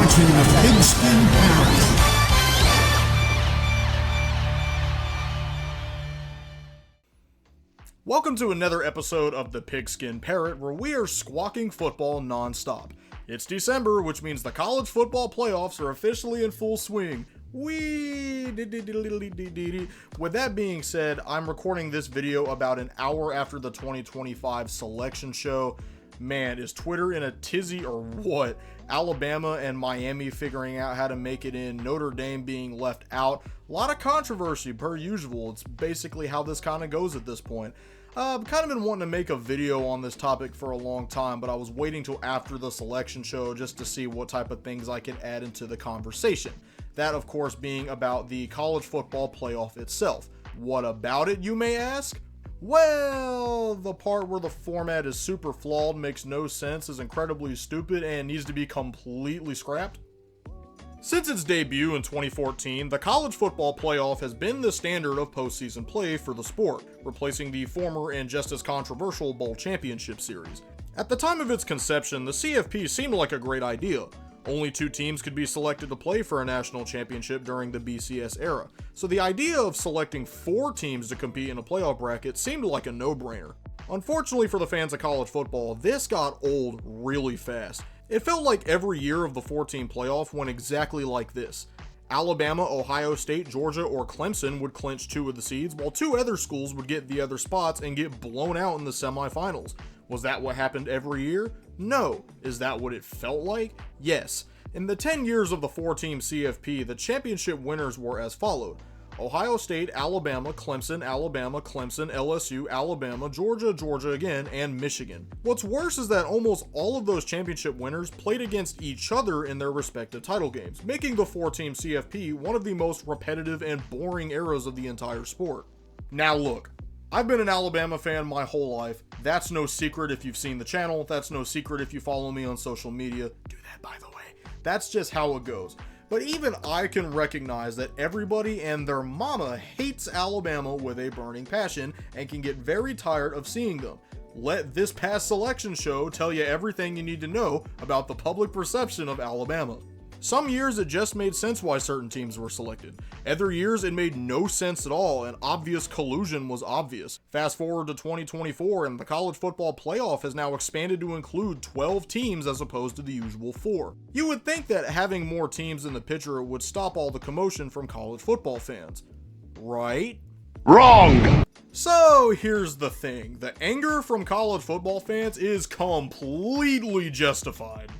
watching the Pigskin Parrot. Welcome to another episode of the Pigskin Parrot, where we are squawking football non-stop. It's December, which means the college football playoffs are officially in full swing. With that being said, I'm recording this video about an hour after the 2025 selection show. Man, is Twitter in a tizzy or what? Alabama and Miami figuring out how to make it in, Notre Dame being left out. A lot of controversy per usual. It's basically how this kind of goes at this point. I've kind of been wanting to make a video on this topic for a long time, but I was waiting till after the selection show just to see what type of things I could add into the conversation. That, of course, being about the college football playoff itself. What about it, you may ask? Well, the part where the format is super flawed, makes no sense, is incredibly stupid, and needs to be completely scrapped. Since its debut in 2014, the college football playoff has been the standard of postseason play for the sport, replacing the former and just as controversial Bowl Championship Series. At the time of its conception, the CFP seemed like a great idea. Only 2 teams could be selected to play for a national championship during the BCS era, so the idea of selecting 4 teams to compete in a playoff bracket seemed like a no-brainer. Unfortunately for the fans of college football, this got old really fast. It felt like every year of the 4-team playoff went exactly like this. Alabama, Ohio State, Georgia, or Clemson would clinch 2 of the seeds, while 2 other schools would get the other spots and get blown out in the semifinals. Was that what happened every year? No. Is that what it felt like? Yes. In the 10 years of the 4-team CFP, the championship winners were as followed: Ohio State, Alabama, Clemson, LSU, Alabama, Georgia again, and Michigan. What's worse is that almost all of those championship winners played against each other in their respective title games, making the 4-team CFP one of the most repetitive and boring eras of the entire sport. Now look, I've been an Alabama fan my whole life. That's no secret if you've seen the channel. That's no secret if you follow me on social media. Do that, by the way. That's just how it goes. But even I can recognize that everybody and their mama hates Alabama with a burning passion and can get very tired of seeing them. Let this past selection show tell you everything you need to know about the public perception of Alabama. Some years it just made sense why certain teams were selected. Other years it made no sense at all, and obvious collusion was obvious. Fast forward to 2024 and the college football playoff has now expanded to include 12 teams as opposed to the usual 4. You would think that having more teams in the picture would stop all the commotion from college football fans. Right? Wrong! So here's the thing. The anger from college football fans is completely justified.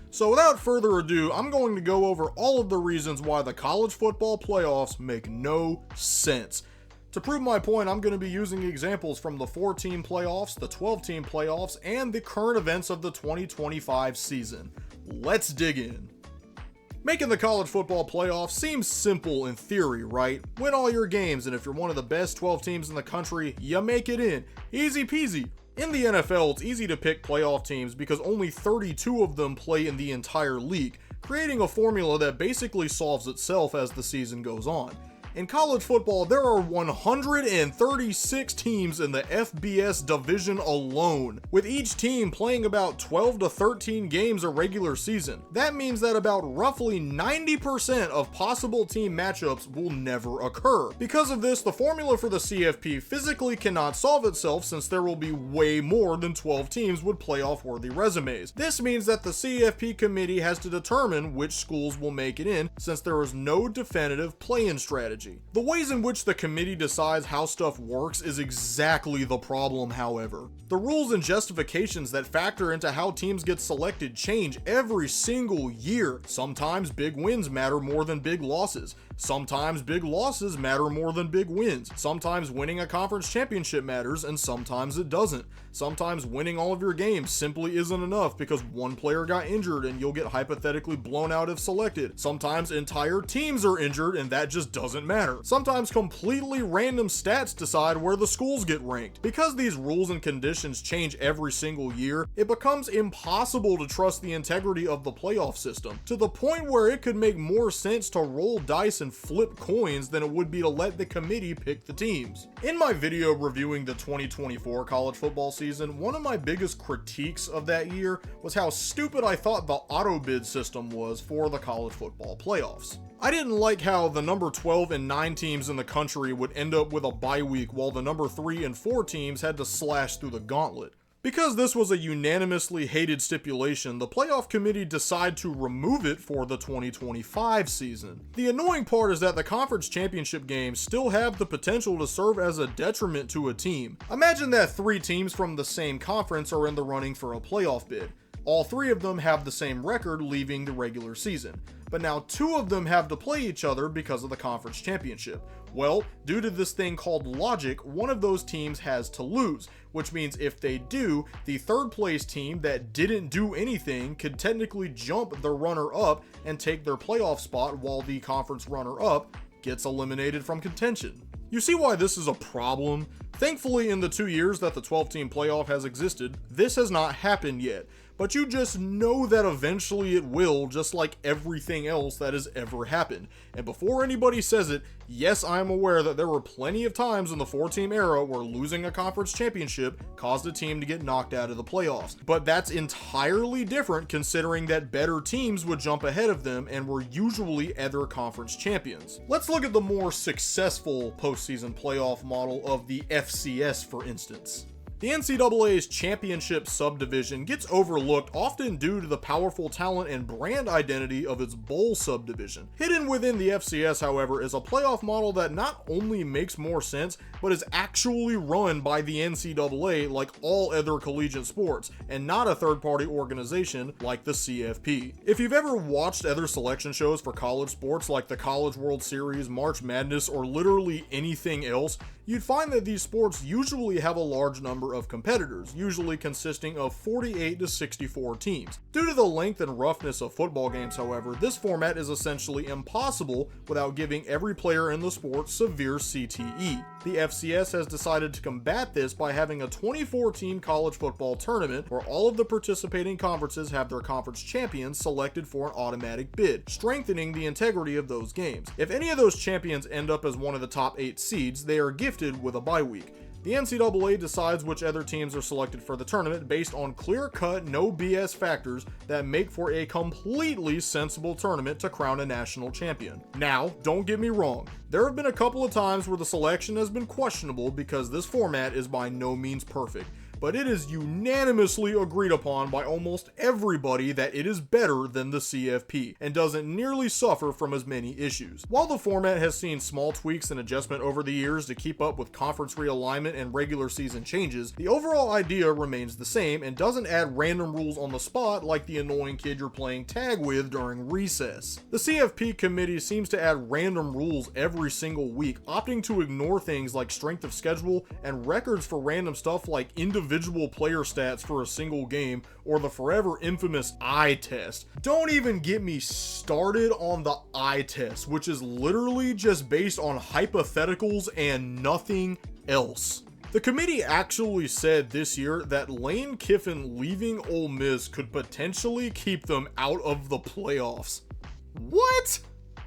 So without further ado, I'm going to go over all of the reasons why the college football playoffs make no sense. To prove my point, I'm going to be using examples from the 4-team playoffs, the 12-team playoffs, and the current events of the 2025 season. Let's dig in. Making the college football playoffs seems simple in theory, right? Win all your games, and if you're one of the best 12 teams in the country, you make it in. Easy peasy. In the NFL, it's easy to pick playoff teams because only 32 of them play in the entire league, creating a formula that basically solves itself as the season goes on. In college football, there are 136 teams in the FBS division alone, with each team playing about 12 to 13 games a regular season. That means that about roughly 90% of possible team matchups will never occur. Because of this, the formula for the CFP physically cannot solve itself since there will be way more than 12 teams with playoff-worthy resumes. This means that the CFP committee has to determine which schools will make it in since there is no definitive play-in strategy. The ways in which the committee decides how stuff works is exactly the problem, however. The rules and justifications that factor into how teams get selected change every single year. Sometimes big wins matter more than big losses. Sometimes big losses matter more than big wins. Sometimes winning a conference championship matters, and sometimes it doesn't. Sometimes winning all of your games simply isn't enough because one player got injured and you'll get hypothetically blown out if selected. Sometimes entire teams are injured and that just doesn't matter. Sometimes completely random stats decide where the schools get ranked. Because these rules and conditions change every single year, it becomes impossible to trust the integrity of the playoff system, to the point where it could make more sense to roll dice and flip coins than it would be to let the committee pick the teams. In my video reviewing the 2024 college football season, one of my biggest critiques of that year was how stupid I thought the auto bid system was for the college football playoffs. I didn't like how the number 12 and 9 teams in the country would end up with a bye week while the number 3 and 4 teams had to slash through the gauntlet. Because this was a unanimously hated stipulation, the playoff committee decided to remove it for the 2025 season. The annoying part is that the conference championship games still have the potential to serve as a detriment to a team. Imagine that 3 teams from the same conference are in the running for a playoff bid. All 3 of them have the same record leaving the regular season, but now 2 of them have to play each other because of the conference championship. Well, due to this thing called logic, one of those teams has to lose, which means if they do, the third place team that didn't do anything could technically jump the runner-up and take their playoff spot while the conference runner-up gets eliminated from contention. You see why this is a problem? Thankfully, in the 2 years that the 12-team playoff has existed, this has not happened yet. But you just know that eventually it will, just like everything else that has ever happened. And before anybody says it, yes, I am aware that there were plenty of times in the 4-team era where losing a conference championship caused a team to get knocked out of the playoffs. But that's entirely different considering that better teams would jump ahead of them and were usually other conference champions. Let's look at the more successful postseason playoff model of the FCS, for instance. The NCAA's championship subdivision gets overlooked often due to the powerful talent and brand identity of its bowl subdivision. Hidden within the FCS, however, is a playoff model that not only makes more sense, but is actually run by the NCAA like all other collegiate sports, and not a third-party organization like the CFP. If you've ever watched other selection shows for college sports like the College World Series, March Madness, or literally anything else, you'd find that these sports usually have a large number of competitors, usually consisting of 48 to 64 teams. Due to the length and roughness of football games, however, this format is essentially impossible without giving every player in the sport severe CTE. The FCS has decided to combat this by having a 24-team college football tournament where all of the participating conferences have their conference champions selected for an automatic bid, strengthening the integrity of those games. If any of those champions end up as one of the top 8 seeds, they are gifted with a bye week. The NCAA decides which other teams are selected for the tournament based on clear-cut, no BS factors that make for a completely sensible tournament to crown a national champion. Now, don't get me wrong, there have been a couple of times where the selection has been questionable because this format is by no means perfect, but it is unanimously agreed upon by almost everybody that it is better than the CFP and doesn't nearly suffer from as many issues. While the format has seen small tweaks and adjustment over the years to keep up with conference realignment and regular season changes, the overall idea remains the same and doesn't add random rules on the spot like the annoying kid you're playing tag with during recess. The CFP committee seems to add random rules every single week, opting to ignore things like strength of schedule and records for random stuff like individual player stats for a single game or the forever infamous eye test. Don't even get me started on the eye test, which is literally just based on hypotheticals and nothing else. The committee actually said this year that Lane Kiffin leaving Ole Miss could potentially keep them out of the playoffs. What?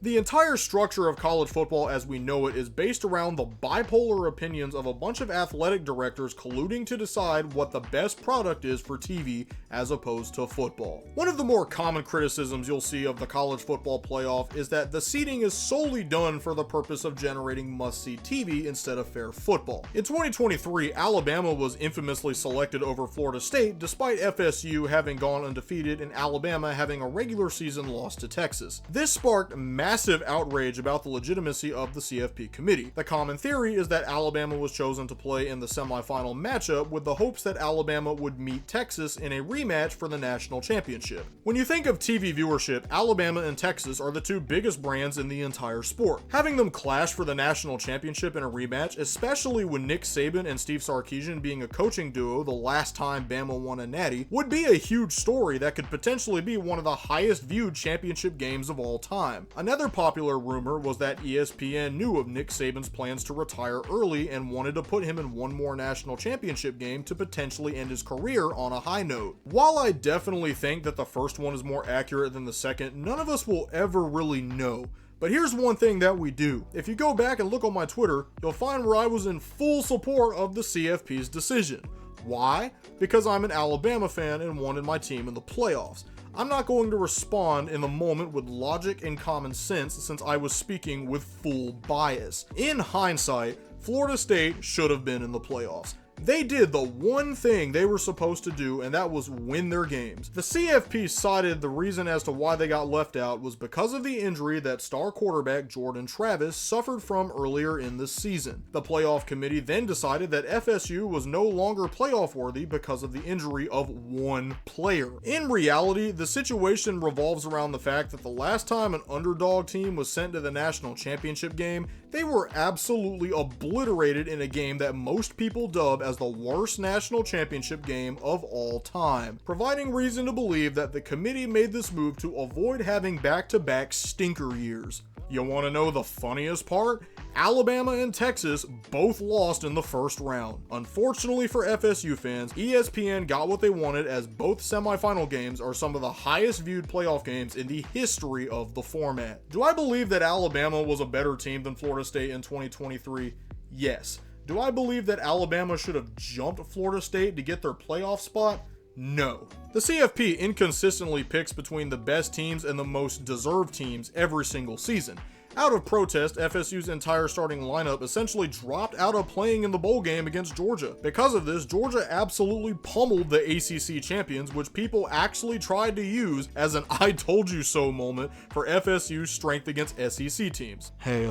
The entire structure of college football as we know it is based around the bipolar opinions of a bunch of athletic directors colluding to decide what the best product is for TV as opposed to football. One of the more common criticisms you'll see of the college football playoff is that the seeding is solely done for the purpose of generating must-see TV instead of fair football. In 2023, Alabama was infamously selected over Florida State despite FSU having gone undefeated and Alabama having a regular season loss to Texas. This sparked massive outrage about the legitimacy of the CFP committee. The common theory is that Alabama was chosen to play in the semifinal matchup with the hopes that Alabama would meet Texas in a rematch for the national championship. When you think of TV viewership, Alabama and Texas are the 2 biggest brands in the entire sport. Having them clash for the national championship in a rematch, especially with Nick Saban and Steve Sarkisian being a coaching duo the last time Bama won a natty, would be a huge story that could potentially be one of the highest viewed championship games of all time. Another popular rumor was that ESPN knew of Nick Saban's plans to retire early and wanted to put him in one more national championship game to potentially end his career on a high note. While I definitely think that the first one is more accurate than the second, none of us will ever really know. But here's one thing that we do. If you go back and look on my Twitter, you'll find where I was in full support of the CFP's decision. Why? Because I'm an Alabama fan and wanted my team in the playoffs. I'm not going to respond in the moment with logic and common sense since I was speaking with full bias. In hindsight, Florida State should have been in the playoffs. They did the one thing they were supposed to do, and that was win their games. The CFP cited the reason as to why they got left out was because of the injury that star quarterback Jordan Travis suffered from earlier in the season. The playoff committee then decided that FSU was no longer playoff worthy because of the injury of one player. In reality, the situation revolves around the fact that the last time an underdog team was sent to the national championship game, they were absolutely obliterated in a game that most people dub as the worst national championship game of all time, providing reason to believe that the committee made this move to avoid having back-to-back stinker years. You want to know the funniest part? Alabama and Texas both lost in the first round. Unfortunately for FSU fans, ESPN got what they wanted as both semifinal games are some of the highest viewed playoff games in the history of the format. Do I believe that Alabama was a better team than Florida State in 2023? Yes. Do I believe that Alabama should have jumped Florida State to get their playoff spot? No. The CFP inconsistently picks between the best teams and the most deserved teams every single season. Out of protest, FSU's entire starting lineup essentially dropped out of playing in the bowl game against Georgia. Because of this, Georgia absolutely pummeled the ACC champions, which people actually tried to use as an I told you so moment for FSU's strength against SEC teams. Hey,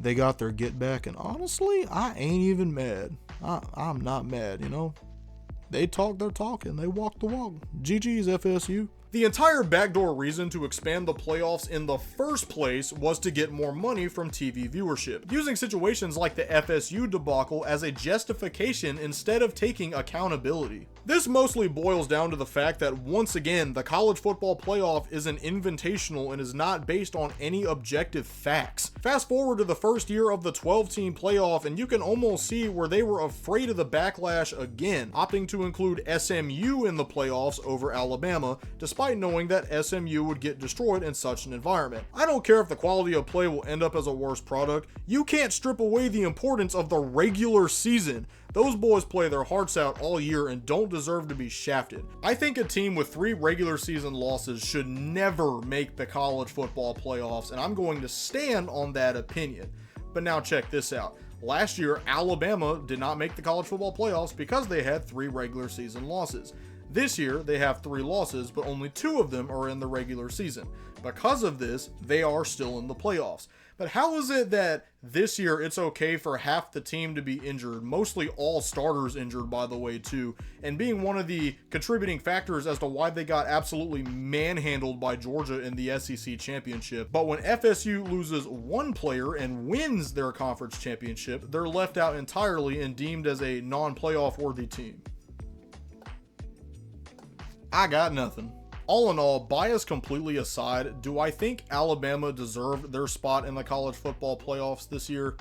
they got their get back, and honestly, I ain't even mad. I'm not mad, you know? They talk their talk and they walk the walk. GG's FSU. The entire backdoor reason to expand the playoffs in the first place was to get more money from TV viewership, using situations like the FSU debacle as a justification instead of taking accountability. This mostly boils down to the fact that once again, the college football playoff is an invitational and is not based on any objective facts. Fast forward to the first year of the 12-team playoff and you can almost see where they were afraid of the backlash again, opting to include SMU in the playoffs over Alabama, despite knowing that SMU would get destroyed in such an environment. I don't care if the quality of play will end up as a worse product, you can't strip away the importance of the regular season. Those boys play their hearts out all year and don't deserve to be shafted. I think a team with 3 regular season losses should never make the college football playoffs, and I'm going to stand on that opinion. But now check this out. Last year, Alabama did not make the college football playoffs because they had 3 regular season losses. This year, they have 3 losses, but only 2 of them are in the regular season. Because of this, they are still in the playoffs. But how is it that this year it's okay for half the team to be injured, mostly all starters injured by the way too, and being one of the contributing factors as to why they got absolutely manhandled by Georgia in the SEC championship? But when FSU loses 1 player and wins their conference championship, they're left out entirely and deemed as a non-playoff worthy team. I got nothing. All in all, bias completely aside, do I think Alabama deserved their spot in the college football playoffs this year?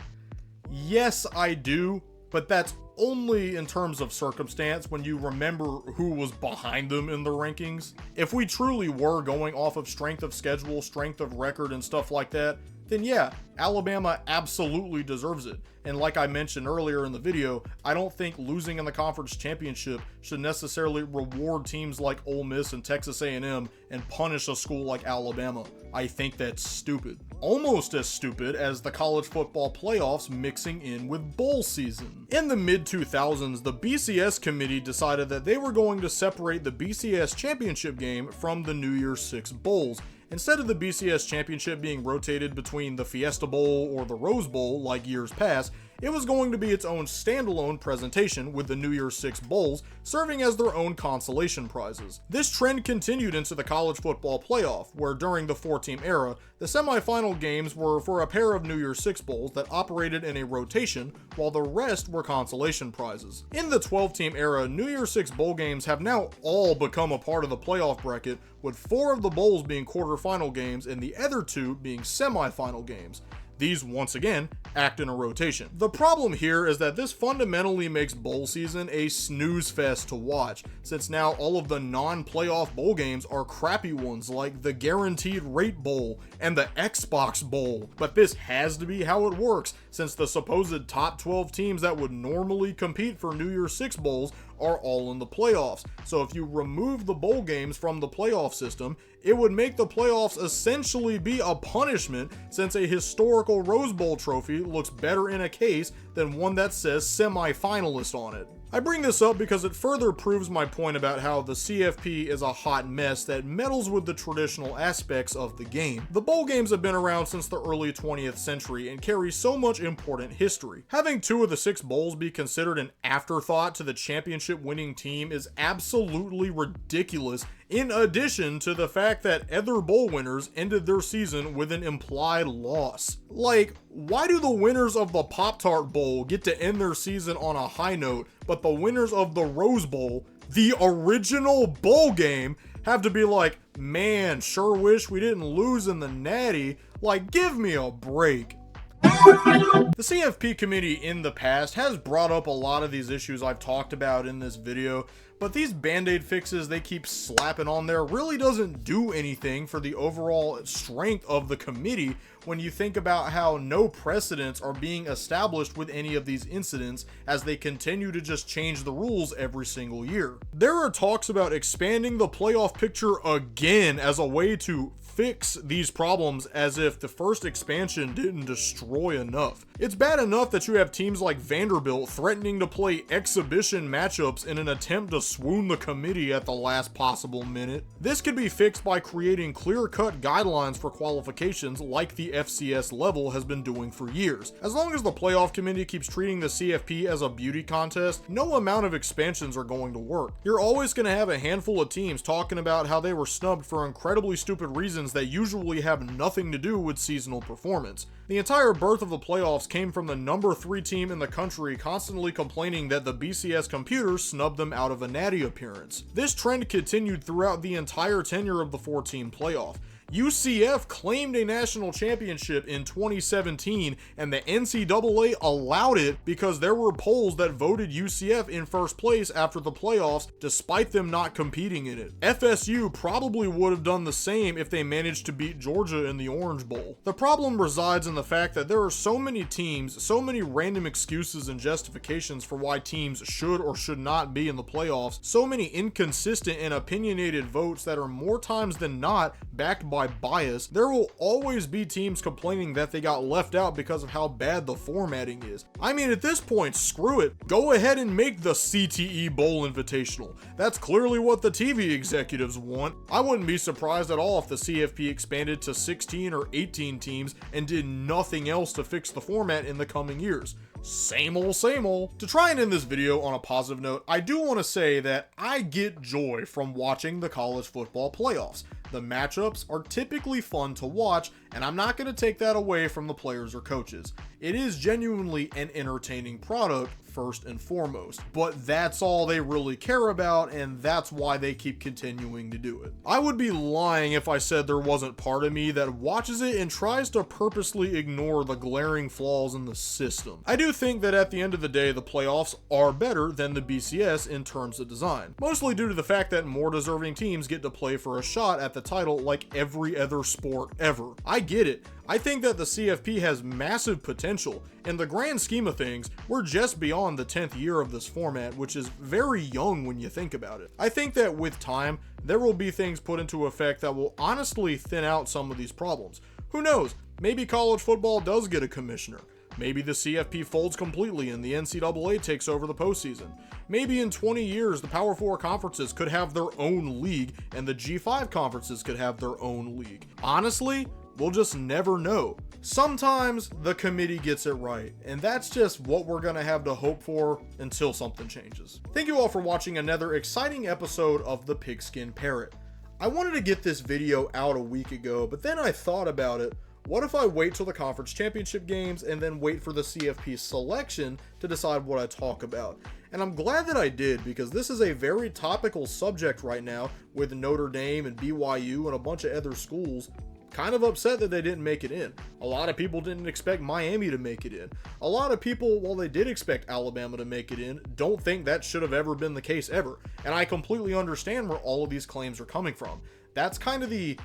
Yes, I do, but that's only in terms of circumstance when you remember who was behind them in the rankings. If we truly were going off of strength of schedule, strength of record, and stuff like that, then yeah, Alabama absolutely deserves it. And like I mentioned earlier in the video, I don't think losing in the conference championship should necessarily reward teams like Ole Miss and Texas A&M and punish a school like Alabama. I think that's stupid. Almost as stupid as the college football playoffs mixing in with bowl season. In the mid-2000s, the BCS committee decided that they were going to separate the BCS championship game from the New Year's Six bowls. Instead of the BCS championship being rotated between the Fiesta Bowl or the Rose Bowl like years past, it was going to be its own standalone presentation with the New Year's Six bowls serving as their own consolation prizes. This trend continued into the college football playoff, where during the 4-team era, the semifinal games were for a pair of New Year's Six bowls that operated in a rotation, while the rest were consolation prizes. In the 12-team era, New Year's Six bowl games have now all become a part of the playoff bracket, with 4 of the bowls being quarterfinal games and the other 2 being semifinal games. These, once again, act in a rotation. The problem here is that this fundamentally makes bowl season a snooze fest to watch, since now all of the non-playoff bowl games are crappy ones like the Guaranteed Rate Bowl and the Xbox Bowl. But this has to be how it works, since the supposed top 12 teams that would normally compete for New Year's Six bowls are all in the playoffs. So if you remove the bowl games from the playoff system, it would make the playoffs essentially be a punishment, since a historical Rose Bowl trophy looks better in a case than one that says semi-finalist on it. I bring this up because it further proves my point about how the CFP is a hot mess that meddles with the traditional aspects of the game. The bowl games have been around since the early 20th century and carry so much important history. Having 2 of the 6 bowls be considered an afterthought to the championship winning team is absolutely ridiculous, in addition to the fact that other bowl winners ended their season with an implied loss. Like, why do the winners of the Pop-Tart Bowl get to end their season on a high note, but the winners of the Rose Bowl, the original bowl game, have to be like, man, sure wish we didn't lose in the Natty? Like, give me a break. The CFP committee in the past has brought up a lot of these issues I've talked about in this video, but these band-aid fixes they keep slapping on there really doesn't do anything for the overall strength of the committee when you think about how no precedents are being established with any of these incidents as they continue to just change the rules every single year. There are talks about expanding the playoff picture again as a way to fix these problems, as if the first expansion didn't destroy enough. It's bad enough that you have teams like Vanderbilt threatening to play exhibition matchups in an attempt to swoon the committee at the last possible minute. This could be fixed by creating clear-cut guidelines for qualifications like the FCS level has been doing for years. As long as the playoff committee keeps treating the CFP as a beauty contest, no amount of expansions are going to work. You're always going to have a handful of teams talking about how they were snubbed for incredibly stupid reasons that usually have nothing to do with seasonal performance. The entire birth of the playoffs came from the number 3 team in the country constantly complaining that the BCS computers snubbed them out of a Natty appearance. This trend continued throughout the entire tenure of the 4-team playoff. UCF claimed a national championship in 2017 and the NCAA allowed it because there were polls that voted UCF in first place after the playoffs despite them not competing in it. FSU probably would have done the same if they managed to beat Georgia in the Orange Bowl. The problem resides in the fact that there are so many teams, so many random excuses and justifications for why teams should or should not be in the playoffs, so many inconsistent and opinionated votes that are more times than not backed by bias. There will always be teams complaining that they got left out because of how bad the formatting is. I mean, at this point, screw it. Go ahead and make the CTE Bowl Invitational. That's clearly what the TV executives want. I wouldn't be surprised at all if the CFP expanded to 16 or 18 teams and did nothing else to fix the format in the coming years. Same old, same old. To try and end this video on a positive note, I do want to say that I get joy from watching the college football playoffs. The matchups are typically fun to watch, and I'm not going to take that away from the players or coaches. It is genuinely an entertaining product, first and foremost, but that's all they really care about, and that's why they keep continuing to do it. I would be lying if I said there wasn't part of me that watches it and tries to purposely ignore the glaring flaws in the system. I do think that at the end of the day, the playoffs are better than the BCS in terms of design, mostly due to the fact that more deserving teams get to play for a shot at the title like every other sport ever. I get it. I think that the CFP has massive potential. In the grand scheme of things, we're just beyond the 10th year of this format, which is very young when you think about it. I think that with time, there will be things put into effect that will honestly thin out some of these problems. Who knows? Maybe college football does get a commissioner. Maybe the CFP folds completely and the NCAA takes over the postseason. Maybe in 20 years, the Power 4 conferences could have their own league and the G5 conferences could have their own league. Honestly, we'll just never know. Sometimes the committee gets it right, and that's just what we're gonna have to hope for until something changes. Thank you all for watching another exciting episode of the Pigskin Parrot. I wanted to get this video out a week ago, but then I thought about it. What if I wait till the conference championship games and then wait for the CFP selection to decide what I talk about? And I'm glad that I did, because this is a very topical subject right now with Notre Dame and BYU and a bunch of other schools kind of upset that they didn't make it in. A lot of people didn't expect Miami to make it in. A lot of people, while they did expect Alabama to make it in, don't think that should have ever been the case ever. And I completely understand where all of these claims are coming from. That's kind of the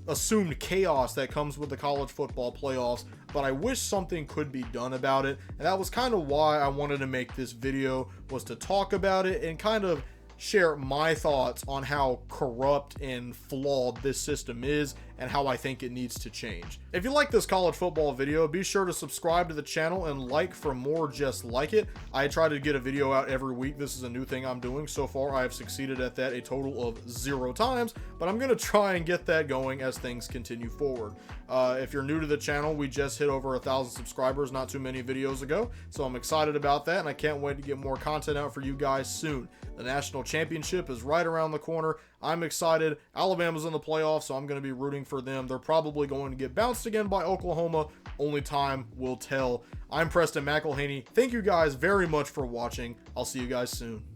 assumed chaos that comes with the college football playoffs, but I wish something could be done about it. And that was kind of why I wanted to make this video, was to talk about it and kind of share my thoughts on how corrupt and flawed this system is and how I think it needs to change. If you like this college football video, be sure to subscribe to the channel and like for more just like it. I try to get a video out every week. This is a new thing I'm doing. So far, I have succeeded at that a total of 0 times, but I'm going to try and get that going as things continue forward. If you're new to the channel, we just hit over 1,000 subscribers not too many videos ago, so I'm excited about that, and I can't wait to get more content out for you guys soon. The national championship is right around the corner. I'm excited. Alabama's in the playoffs, so I'm going to be rooting for them. They're probably going to get bounced again by Oklahoma. Only time will tell. I'm Preston McElhaney. Thank you guys very much for watching. I'll see you guys soon.